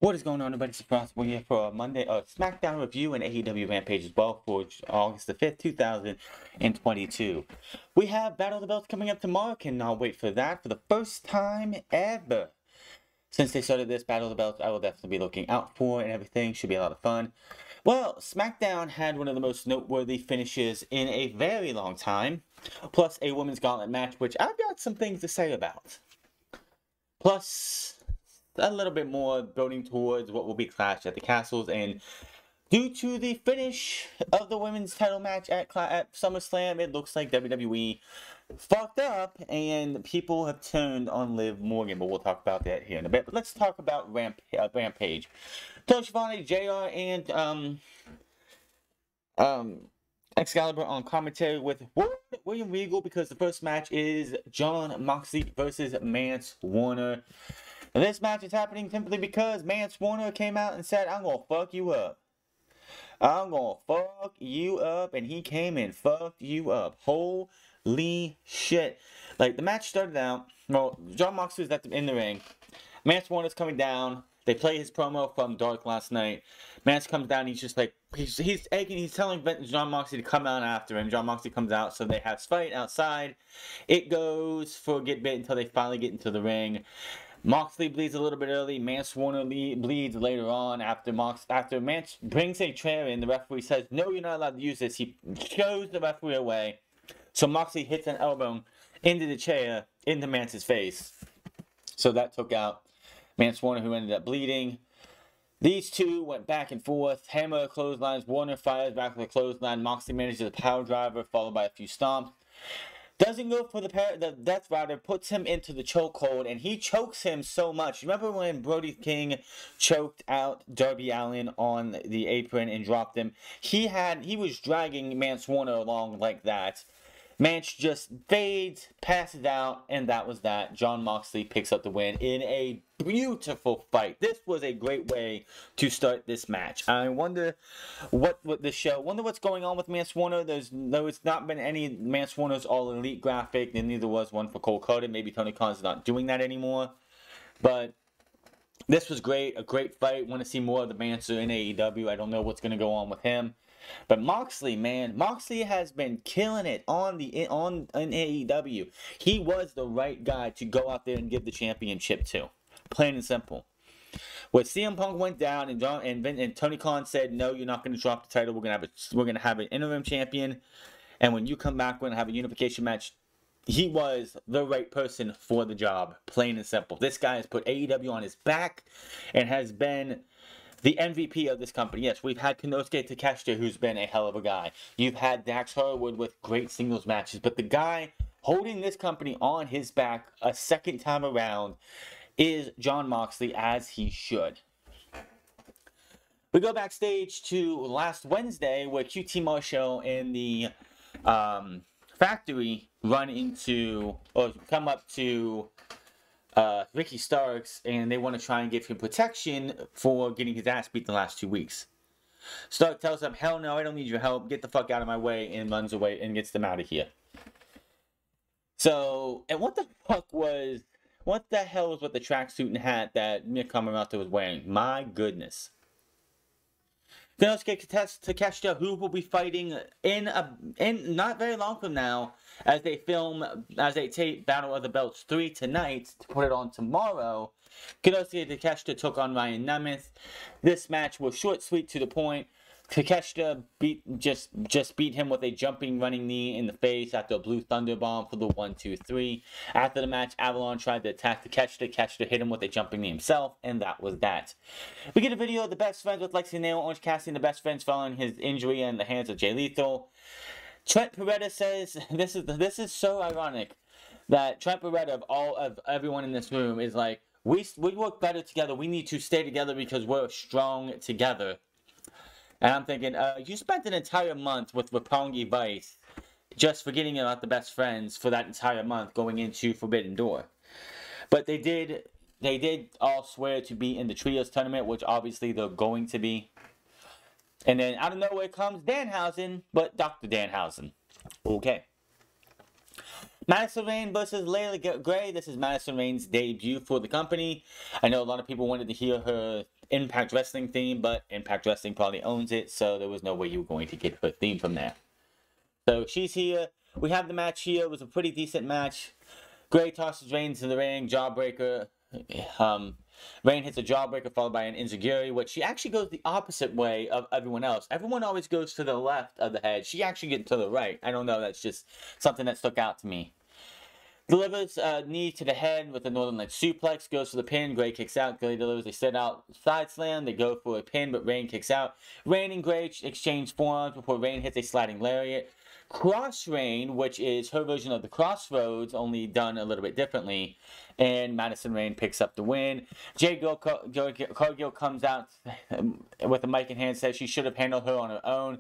What is going on, everybody? It's Kross. We're here for a Monday SmackDown review and AEW Rampage as well for August the 5th, 2022. We have Battle of the Belts coming up tomorrow. Cannot wait for that for the first time ever. Since they started this Battle of the Belts, I will definitely be looking out for and everything. Should be a lot of fun. Well, SmackDown had one of the most noteworthy finishes in a very long time. Plus a women's gauntlet match, which I've got some things to say about. Plus a little bit more building towards what will be Clash at the Castles, and due to the finish of the women's title match at SummerSlam, it looks like WWE fucked up and people have turned on Liv Morgan, but we'll talk about that here in a bit. But let's talk about Rampage. Tony Schiavone, JR, and Excalibur on commentary with William Regal, because the first match is Jon Moxley versus Mance Warner. And this match is happening simply because Mance Warner came out and said, "I'm gonna fuck you up. I'm gonna fuck you up," and he came and fucked you up. Holy shit. Like, the match started out, well, Jon Moxley was in the ring. Mance Warner's coming down. They play his promo from Dark last night. Mance comes down, he's just like, he's egging, he's telling Jon Moxley to come out after him. Jon Moxley comes out, so they have a fight outside. It goes for a good bit until they finally get into the ring. Moxley bleeds a little bit early. Mance Warner bleeds later on after Mance brings a chair in. The referee says, "No, you're not allowed to use this." He shows the referee away. So Moxley hits an elbow into the chair, into Mance's face. So that took out Mance Warner, who ended up bleeding. These two went back and forth. Hammer clotheslines. Warner fires back with a clothesline. Moxley manages a power driver, followed by a few stomps. Doesn't go for the Death Rider, puts him into the chokehold, and he chokes him so much. Remember when Brody King choked out Darby Allin on the apron and dropped him? He was dragging Mance Warner along like that. Mance just fades, passes out, and that was that. Jon Moxley picks up the win in a beautiful fight. This was a great way to start this match. I wonder wonder what's going on with Mance Warner. There's not been any Mance Warner's All Elite graphic, and neither was one for Cole Carter. Maybe Tony Khan's not doing that anymore. But this was great, a great fight. Want to see more of the Mancer in AEW. I don't know what's going to go on with him. But Moxley, man, Moxley has been killing it in AEW. He was the right guy to go out there and give the championship to. Plain and simple. When CM Punk went down and Tony Khan said, "No, you're not going to drop the title. We're going to have an interim champion, and when you come back, we're going to have a unification match." He was the right person for the job. Plain and simple. This guy has put AEW on his back and has been the MVP of this company. Yes, we've had Konosuke Takeshita, who's been a hell of a guy. You've had Dax Harwood with great singles matches. But the guy holding this company on his back a second time around is Jon Moxley, as he should. We go backstage to last Wednesday, where QT Marshall and the Factory come up to Ricky Starks, and they want to try and give him protection for getting his ass beat the last 2 weeks. Stark tells them, "Hell no, I don't need your help. Get the fuck out of my way," and runs away and gets them out of here. So, and what the hell was with the tracksuit and hat that Nakamura was wearing? My goodness. Konosuke Takeshita, who will be fighting in not very long from now, as they tape Battle of the Belts 3 tonight to put it on tomorrow. Konosuke Takeshita took on Ryan Nemeth. This match was short, sweet, to the point. Takeshita just beat him with a jumping running knee in the face after a blue thunder bomb for the 1-2-3. After the match, Avalon tried to attack Takeshita. Takeshita hit him with a jumping knee himself, and that was that. We get a video of the Best Friends with Lexi Nail, Orange Cassidy, and the Best Friends following his injury in the hands of Jay Lethal. Trent Beretta says, this is so ironic that Trent Beretta of everyone in this room is like, we work better together. We need to stay together because we're strong together. And I'm thinking, you spent an entire month with Roppongi Vice just forgetting about the Best Friends for that entire month going into Forbidden Door. But they did all swear to be in the Trios tournament, which obviously they're going to be. And then out of nowhere comes Danhausen, but Dr. Danhausen. Okay. Madison Rayne versus Layla Gray. This is Madison Rayne's debut for the company. I know a lot of people wanted to hear her Impact Wrestling theme, but Impact Wrestling probably owns it, so there was no way you were going to get her theme from there. So she's here. We have the match here. It was a pretty decent match. Gray tosses Rayne to the ring, jawbreaker. Rayne hits a jawbreaker followed by an enziguri, which she actually goes the opposite way of everyone else. Everyone always goes to the left of the head. She actually gets to the right. I don't know. That's just something that stuck out to me. Delivers a knee to the head with a Northern Light suplex. Goes for the pin. Gray kicks out. Gray delivers a sit-out side slam. They go for a pin, but Rayne kicks out. Rayne and Gray exchange forearms before Rayne hits a sliding lariat. Kross Rayne, which is her version of the Crossroads, only done a little bit differently, and Madison Rayne picks up the win. Karrion comes out with a mic in hand, says she should have handled her on her own.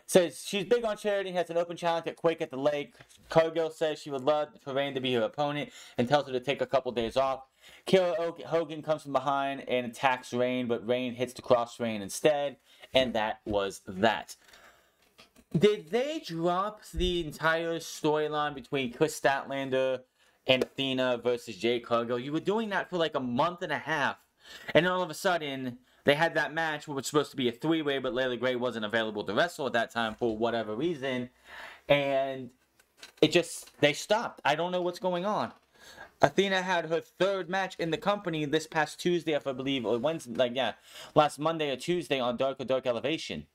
Says she's big on charity, has an open challenge at Quake at the Lake. Karrion says she would love for Rayne to be her opponent and tells her to take a couple days off. Kira Hogan comes from behind and attacks Rayne, but Rayne hits the Kross Rayne instead, and that was that. Did they drop the entire storyline between Chris Statlander and Athena versus Jade Cargill? You were doing that for like a month and a half. And all of a sudden, they had that match which was supposed to be a three-way, but Layla Gray wasn't available to wrestle at that time for whatever reason. And they stopped. I don't know what's going on. Athena had her third match in the company this past Tuesday, I believe, or Wednesday, last Monday or Tuesday on Dark Elevation.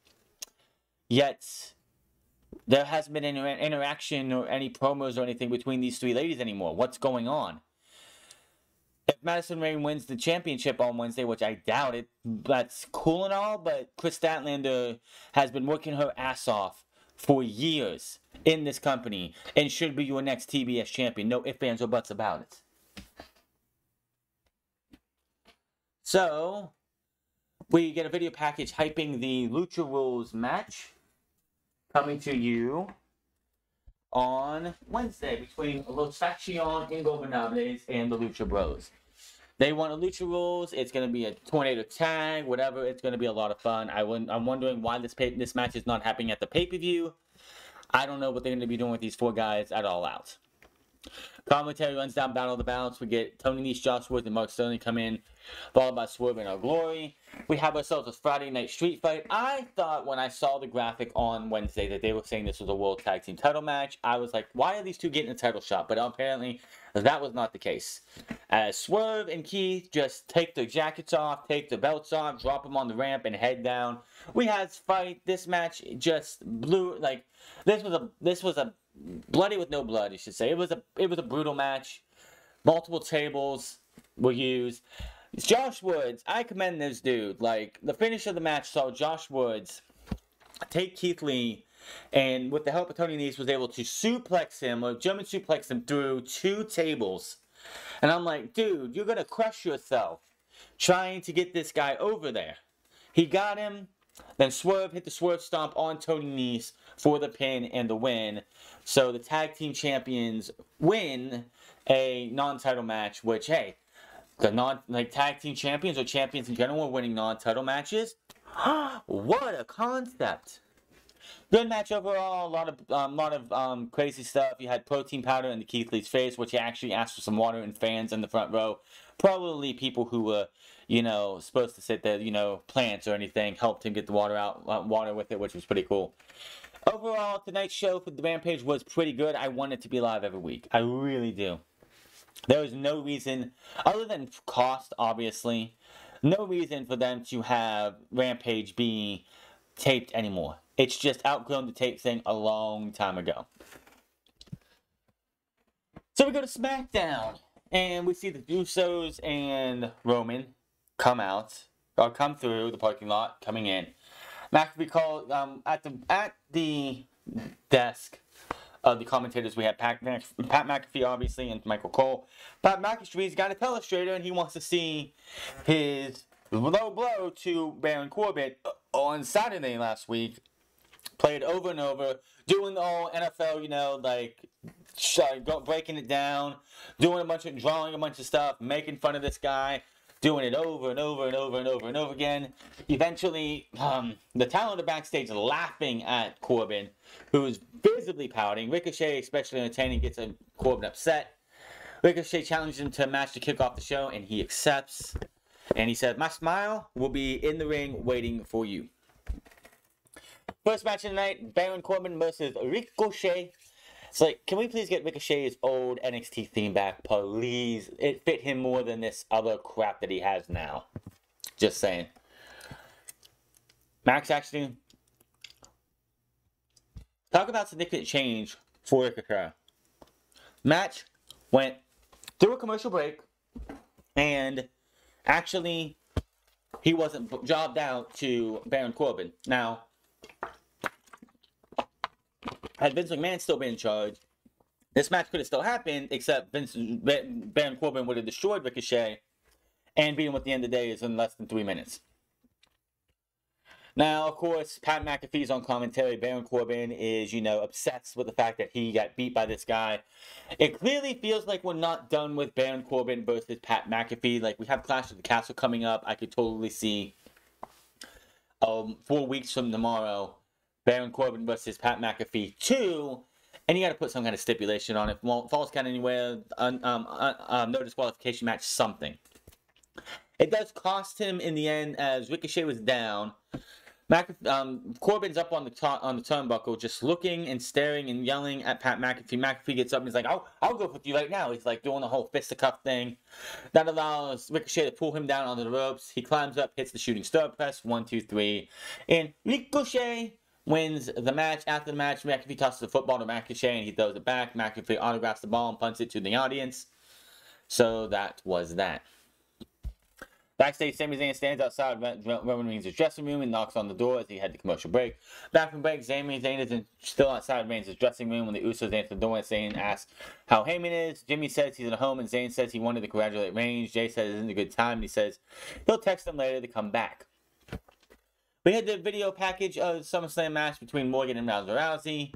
Yet there hasn't been any interaction or any promos or anything between these three ladies anymore. What's going on? If Madison Rayne wins the championship on Wednesday, which I doubt it, that's cool and all, but Chris Statlander has been working her ass off for years in this company and should be your next TBS champion. No ifs, ands, or buts about it. So, we get a video package hyping the Lucha Rules match coming to you on Wednesday between Los Faction Ingobernables and the Lucha Bros. They want a Lucha Rules. It's going to be a tornado tag, whatever. It's going to be a lot of fun. I'm wondering why this match is not happening at the pay-per-view. I don't know what they're going to be doing with these four guys at All Out. Commentary runs down Battle of the Balance. We get Tony Nese, Josh Woods, and Mark Sterling come in, followed by Swerve and Our Glory. We have ourselves a Friday Night Street Fight. I thought when I saw the graphic on Wednesday that they were saying this was a World Tag Team title match. I was like, why are these two getting a title shot? But apparently, that was not the case. As Swerve and Keith just take their jackets off, take their belts off, drop them on the ramp, and head down. We had fight. This match just blew, like, this was a bloody with no blood, you should say. It was a brutal match. Multiple tables were used. Josh Woods, I commend this dude. Like, the finish of the match saw Josh Woods take Keith Lee and with the help of Tony Nese was able to suplex him, or German suplex him through 2 tables. And I'm like, dude, you're going to crush yourself trying to get this guy over there. He got him. Then Swerve hit the Swerve Stomp on Tony Nese for the pin and the win. So the tag team champions win a non-title match, which, hey, the tag team champions or champions in general are winning non-title matches. What a concept. Good match overall. A lot of crazy stuff. You had protein powder in the Keith Lee's face, which he actually asked for some water, and fans in the front row, probably people who were, supposed to sit there, plants or anything, helped him get the water with it, which was pretty cool. Overall, tonight's show for the Rampage was pretty good. I want it to be live every week. I really do. There was no reason, other than cost, obviously, no reason for them to have Rampage be taped anymore. It's just outgrown the tape thing a long time ago. So we go to SmackDown, and we see the Usos and Roman come through the parking lot, coming in. McAfee called at the desk of the commentators. We had Pat McAfee, obviously, and Michael Cole. Pat McAfee's got a telestrator, and he wants to see his low blow to Baron Corbin on Saturday last week. Played over and over, doing the whole NFL, breaking it down, drawing a bunch of stuff, making fun of this guy. doing it over and over and over and over and over again. Eventually, the talent backstage laughing at Corbin, who's visibly pouting. Ricochet, especially entertaining, gets Corbin upset. Ricochet challenges him to a match to kick off the show, and he accepts. And he says, "My smile will be in the ring waiting for you." First match of the night, Baron Corbin versus Ricochet. It's like, can we please get Ricochet's old NXT theme back, please? It fit him more than this other crap that he has now. Just saying. Max actually, talk about significant change for Ricochet. Match went through a commercial break, and actually, he wasn't jobbed out to Baron Corbin. Now, had Vince McMahon still been in charge, this match could have still happened, except Baron Corbin would have destroyed Ricochet and beat him at the end of the day is in less than 3 minutes. Now, of course, Pat McAfee's on commentary. Baron Corbin is, obsessed with the fact that he got beat by this guy. It clearly feels like we're not done with Baron Corbin versus Pat McAfee. Like, we have Clash of the Castle coming up. I could totally see 4 weeks from tomorrow, Baron Corbin versus Pat McAfee 2, and you got to put some kind of stipulation on it. Falls count anywhere, no disqualification match, something. It does cost him in the end, as Ricochet was down. Corbin's up on the turnbuckle, just looking and staring and yelling at Pat McAfee. McAfee gets up and he's like, I'll go with you right now. He's like doing the whole fisticuff thing. That allows Ricochet to pull him down onto the ropes. He climbs up, hits the shooting star press, 1, 2, 3, and Ricochet wins the match. After the match, McAfee tosses the football to Ricochet and he throws it back. McAfee autographs the ball and punts it to the audience. So that was that. Backstage, Sami Zayn stands outside Roman Reigns' dressing room and knocks on the door as he had the commercial break. Back from break, Sami Zayn is still outside Reigns' dressing room when the Usos answer the door and Zayn asks how Heyman is. Jimmy says he's at home and Zayn says he wanted to congratulate Reigns. Jay says it's a good time and he says he'll text them later to come back. We had the video package of the SummerSlam match between Morgan and Rousey.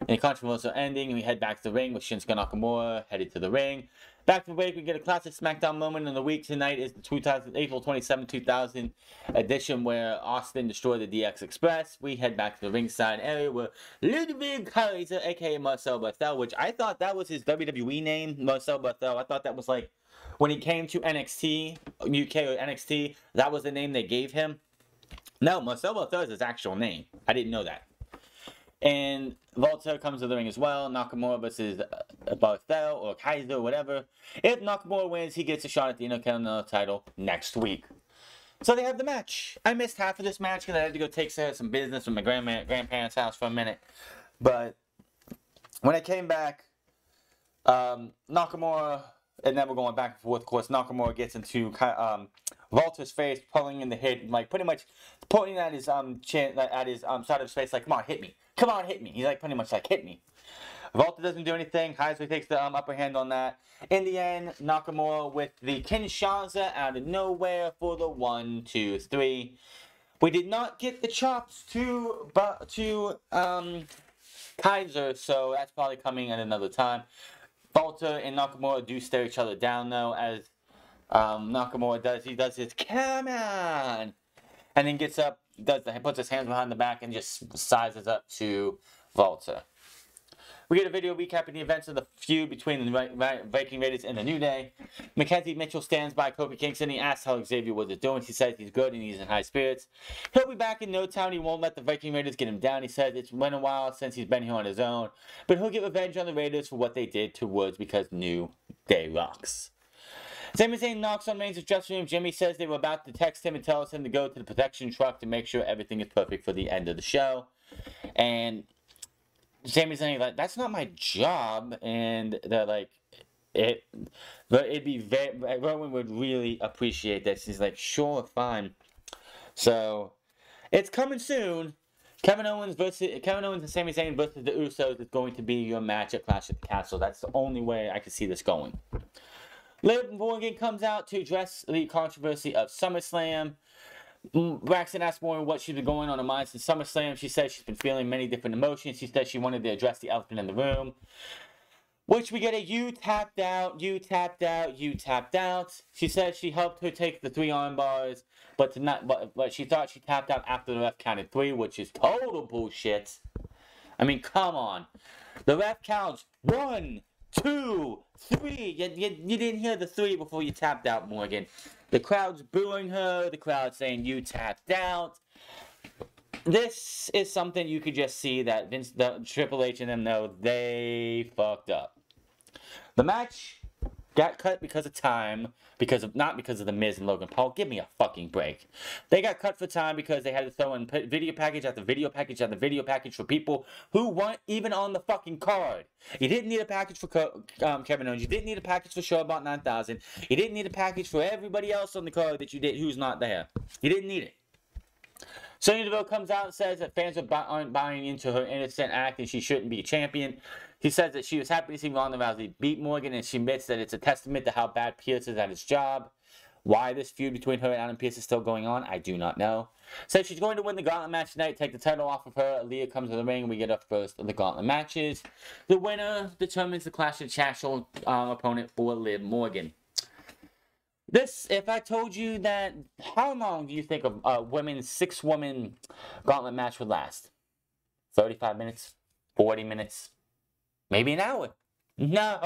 In a controversial ending, we head back to the ring with Shinsuke Nakamura headed to the ring. Back to the break, we get a classic SmackDown moment in the week. Tonight is the April 27, 2000 edition where Austin destroyed the DX Express. We head back to the ringside area where Ludwig Kaiser, aka Marcel Barthel, which I thought that was his WWE name, Marcel Barthel. I thought that was like when he came to NXT, UK or NXT, that was the name they gave him. No, Marcel Barthel is his actual name. I didn't know that. And Walter comes to the ring as well. Nakamura versus Barthel or Kaiser or whatever. If Nakamura wins, he gets a shot at the Intercontinental title next week. So they have the match. I missed half of this match because I had to go take care of some business with my grandparents' house for a minute. But when I came back, Nakamura, and then we're going back and forth. Of course, Nakamura gets into Walter's face, pulling in the hit, like pretty much pointing at his chin, at his side of his face, like, "Come on, hit me! Come on, hit me!" He's like pretty much like, "Hit me!" Walter doesn't do anything. Heisley takes the upper hand on that. In the end, Nakamura with the Kinshasa out of nowhere for the 1, 2, 3. We did not get the chops to Kaiser, so that's probably coming at another time. Walter and Nakamura do stare each other down though, as Nakamura does his "come on," and then gets up, puts his hands behind the back and just sizes up to Walter. We get a video recapping the events of the feud between the Viking Raiders and the New Day. Mackenzie Mitchell stands by Kofi Kingston. He asks how Xavier was doing. He says he's good and he's in high spirits. He'll be back in no time. He won't let the Viking Raiders get him down. He says it's been a while since he's been here on his own, but he'll get revenge on the Raiders for what they did to Woods because New Day rocks. Sami Zayn knocks on Reigns' dressing room. Jimmy says they were about to text him and tell him to go to the protection truck to make sure everything is perfect for the end of the show. And Sami Zayn like, "That's not my job," and they're like, but it'd be Roman would really appreciate this. He's like, "Sure, fine." So it's coming soon. Kevin Owens and Sami Zayn versus the Usos is going to be your match at Clash at the Castle. That's the only way I can see this going. Liv Morgan comes out to address the controversy of SummerSlam. Braxton asked Morgan what she's been going on her mind since SummerSlam. She says she's been feeling many different emotions. She said she wanted to address the elephant in the room. Which we get a you tapped out, you tapped out, you tapped out. She said she helped her take the 3 arm bars, but she thought she tapped out after the ref counted 3, which is total bullshit. I mean, come on. The ref counts 1, 2, 3. You didn't hear the 3 before you tapped out, Morgan. The crowd's booing her. The crowd's saying you tapped out. This is something you could just see that Triple H and them know they fucked up. The match got cut because of time, not because of the Miz and Logan Paul. Give me a fucking break. They got cut for time because they had to throw in video package after video package after video package for people who weren't even on the fucking card. You didn't need a package for Kevin Owens. You didn't need a package for Showbot 9000. You didn't need a package for everybody else on the card who's not there. You didn't need it. Sonya Deville comes out and says that fans aren't buying into her innocent act and she shouldn't be a champion. He says that she was happy to see Ronda Rousey beat Morgan, and she admits that it's a testament to how bad Pierce is at his job. Why this feud between her and Adam Pearce is still going on, I do not know. Says she's going to win the Gauntlet match tonight, take the title off of her. Aaliyah comes to the ring, and we get up first of the Gauntlet matches. The winner determines the Clash of Champions opponent for Liv Morgan. This, if I told you that, how long do you think a women's 6-woman Gauntlet match would last? 35 minutes? 40 minutes? Maybe an hour? No.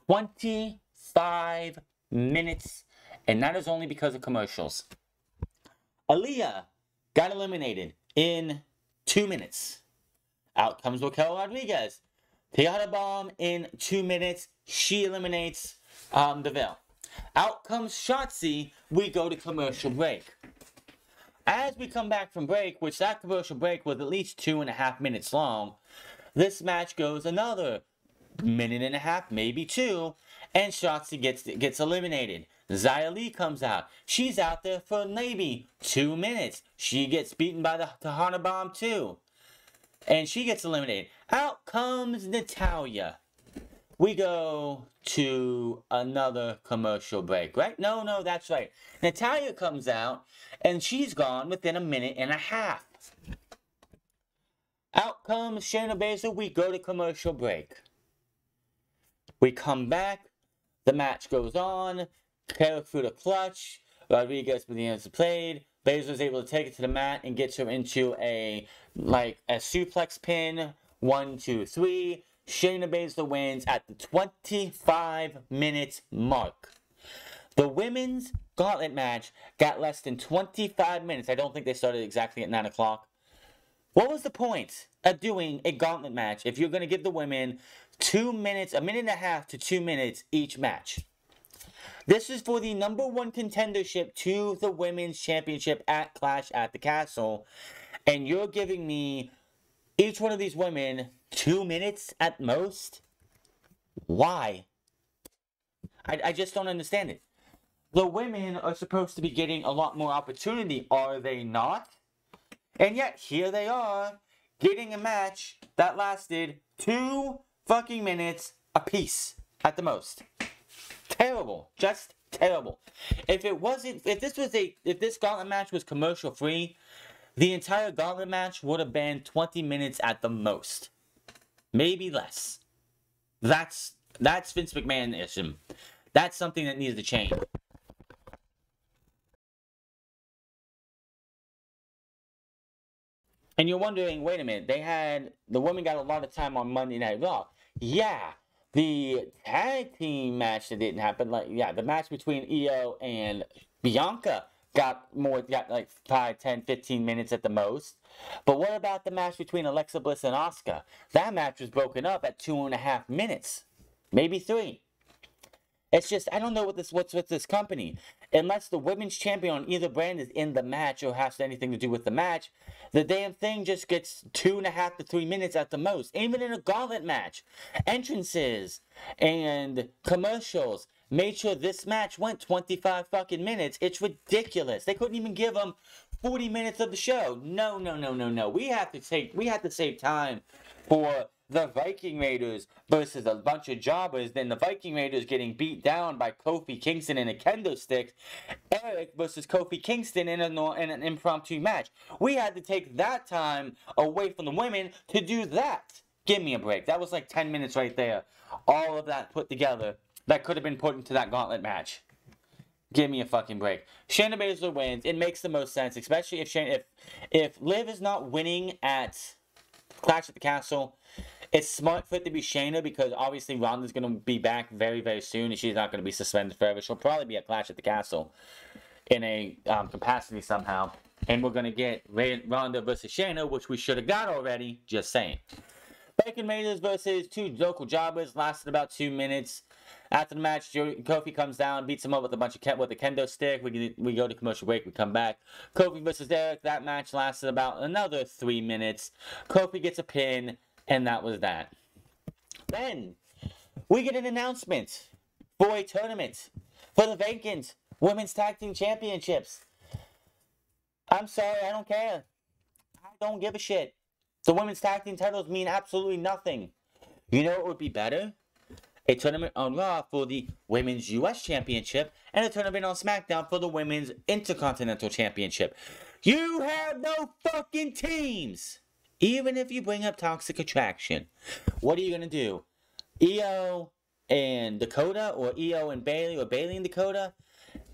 25 minutes, and that is only because of commercials. Aaliyah got eliminated in 2 minutes. Out comes Raquel Rodriguez. Tiana Bomb in 2 minutes. She eliminates Deville. Out comes Shotzi. We go to commercial break. As we come back from break, which that commercial break was at least 2.5 minutes long, this match goes another 1.5 minutes, maybe 2, and Shotzi gets eliminated. Xia Li comes out. She's out there for maybe 2 minutes. She gets beaten by the Tiana Bomb too. And she gets eliminated. Out comes Natalya. We go to another commercial break, right? No, that's right. Natalya comes out, and she's gone within 1.5 minutes. Out comes Shayna Baszler. We go to commercial break. We come back. The match goes on. Carry through the clutch. Rodriguez begins to play. Baszler's able to take it to the mat and gets her into a suplex pin. 1, 2, 3. Shayna Baszler wins at the 25 minutes mark. The women's gauntlet match got less than 25 minutes. I don't think they started exactly at 9 o'clock. What was the point of doing a gauntlet match if you're going to give the women 2 minutes, 1.5 minutes to 2 minutes each match? This is for the #1 contendership to the Women's Championship at Clash at the Castle. And you're giving me each one of these women 2 minutes at most? Why? I just don't understand it. The women are supposed to be getting a lot more opportunity, are they not? And yet, here they are, getting a match that lasted 2 fucking minutes apiece at the most. Terrible. Just terrible. If this gauntlet match was commercial free, the entire gauntlet match would have been 20 minutes at the most. Maybe less. That's Vince McMahon-ism. That's something that needs to change. And you're wondering, wait a minute, the women got a lot of time on Monday Night Raw. Yeah, the tag team match that didn't happen, the match between Io and Bianca got like 5, 10, 15 minutes at the most. But what about the match between Alexa Bliss and Asuka? That match was broken up at 2.5 minutes. Maybe 3. It's just, I don't know what's with this company. Unless the women's champion on either brand is in the match or has anything to do with the match, the damn thing just gets 2.5 to 3 minutes at the most. Even in a gauntlet match. Entrances and commercials made sure this match went 25 fucking minutes. It's ridiculous. They couldn't even give them 40 minutes of the show. No. We have to save time for the Viking Raiders versus a bunch of jobbers. Then the Viking Raiders getting beat down by Kofi Kingston in a kendo stick. Eric versus Kofi Kingston in an impromptu match. We had to take that time away from the women to do that. Give me a break. That was like 10 minutes right there. All of that put together that could have been put into that gauntlet match. Give me a fucking break. Shayna Baszler wins. It makes the most sense, especially if Liv is not winning at Clash at the Castle. It's smart for it to be Shayna because obviously Ronda's going to be back very, very soon, and she's not going to be suspended forever. She'll probably be at Clash at the Castle in a capacity somehow, and we're going to get Ronda versus Shayna, which we should have got already. Just saying. Viking Raiders versus two local jobbers lasted about 2 minutes. After the match, Kofi comes down, beats him up with a kendo stick. We go to commercial break. We come back. Kofi versus Eric. That match lasted about another 3 minutes. Kofi gets a pin, and that was that. Then we get an announcement for a tournament for the vacant Women's Tag Team Championships. I'm sorry, I don't care. I don't give a shit. The Women's Tag Team titles mean absolutely nothing. You know what would be better? A tournament on Raw for the Women's U.S. Championship, and a tournament on SmackDown for the Women's Intercontinental Championship. You have no fucking teams! Even if you bring up Toxic Attraction. What are you going to do? Io and Dakota, or Io and Bayley, or Bayley and Dakota?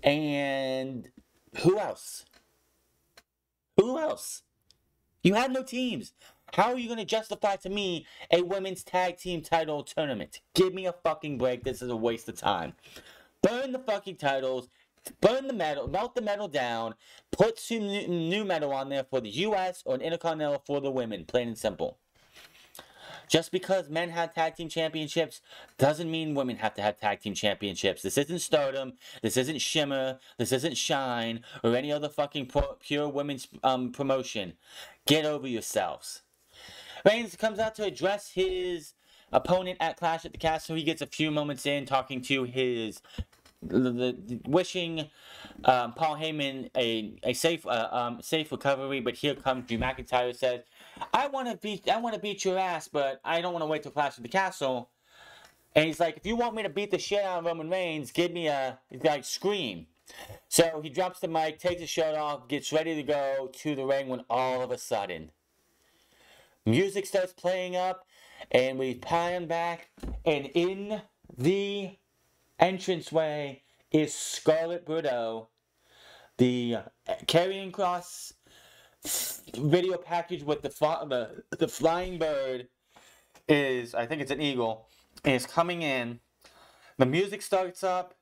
And who else? Who else? You have no teams. How are you going to justify to me a women's tag team title tournament? Give me a fucking break. This is a waste of time. Burn the fucking titles. Burn the metal. Melt the metal down. Put some new metal on there for the U.S. or an Intercontinental for the women. Plain and simple. Just because men have tag team championships doesn't mean women have to have tag team championships. This isn't Stardom. This isn't Shimmer. This isn't Shine. Or any other fucking pure women's promotion. Get over yourselves. Rayne comes out to address his opponent at Clash at the Castle. He gets a few moments in talking to his... wishing Paul Heyman a safe recovery, but here comes Drew McIntyre. Says, I want to beat your ass, but I don't want to wait till Clash at the Castle. And he's like, if you want me to beat the shit out of Roman Reigns, give me a scream. So he drops the mic, takes his shirt off, gets ready to go to the ring when all of a sudden music starts playing up, and we pan back, and in the entranceway is Scarlett Bordeaux. The Karrion Kross video package with the flying bird is, I think it's an eagle, is coming in. The music starts up.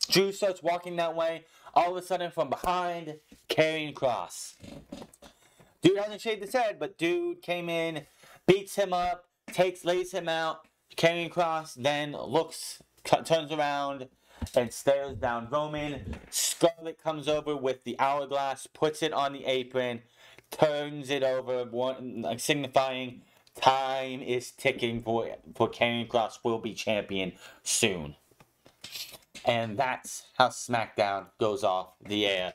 Drew starts walking that way. All of a sudden, from behind, Karrion Kross. Dude hasn't shaved his head, but dude came in, beats him up, lays him out. Karrion Kross then turns around, and stares down Roman. Scarlett comes over with the hourglass, puts it on the apron, turns it over, signifying time is ticking for Karrion Kross will be champion soon. And that's how SmackDown goes off the air.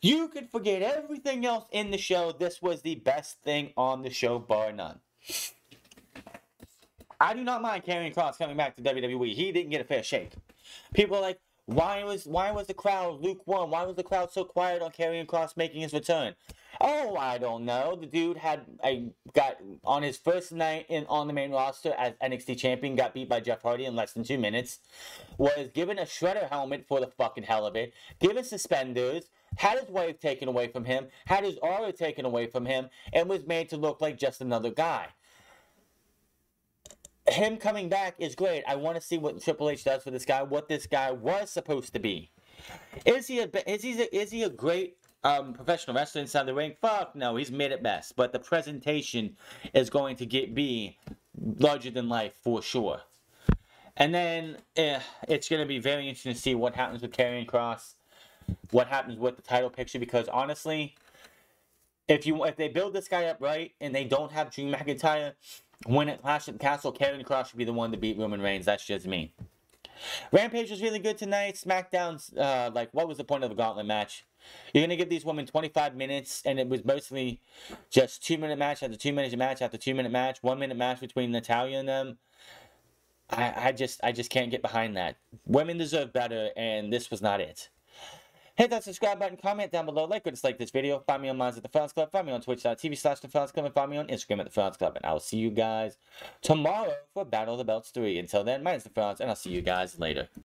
You can forget everything else in the show. This was the best thing on the show, bar none. I do not mind Karrion Kross coming back to WWE. He didn't get a fair shake. People are like, why was the crowd lukewarm? Why was the crowd so quiet on Karrion Kross making his return? Oh, I don't know. The dude got on his first night on the main roster as NXT champion, got beat by Jeff Hardy in less than 2 minutes, was given a shredder helmet for the fucking hell of it, given suspenders, had his wife taken away from him, had his aura taken away from him, and was made to look like just another guy. Him coming back is great. I want to see what Triple H does for this guy, what this guy was supposed to be. Is he a great professional wrestler inside the ring? Fuck no, he's mid at best. But the presentation is going to be larger than life for sure. And then it's going to be very interesting to see what happens with Karrion Kross, what happens with the title picture. Because honestly, if they build this guy up right and they don't have Drew McIntyre win at Clash at the Castle, Karrion Kross should be the one to beat Roman Reigns. That's just me. Rampage was really good tonight. SmackDown's, what was the point of the Gauntlet match? You're going to give these women 25 minutes, and it was mostly just 2-minute match after 2-minute match after 2-minute match, 1-minute match between Natalya and them. I just can't get behind that. Women deserve better, and this was not it. Hit that subscribe button, comment down below, like or dislike this video. Find me on Mines at the Fellas Club, find me on twitch.tv/TheFellasClub, and find me on Instagram at the Fellas Club. And I will see you guys tomorrow for Battle of the Belts 3. Until then, my name's the Fellas, and I'll see you guys later.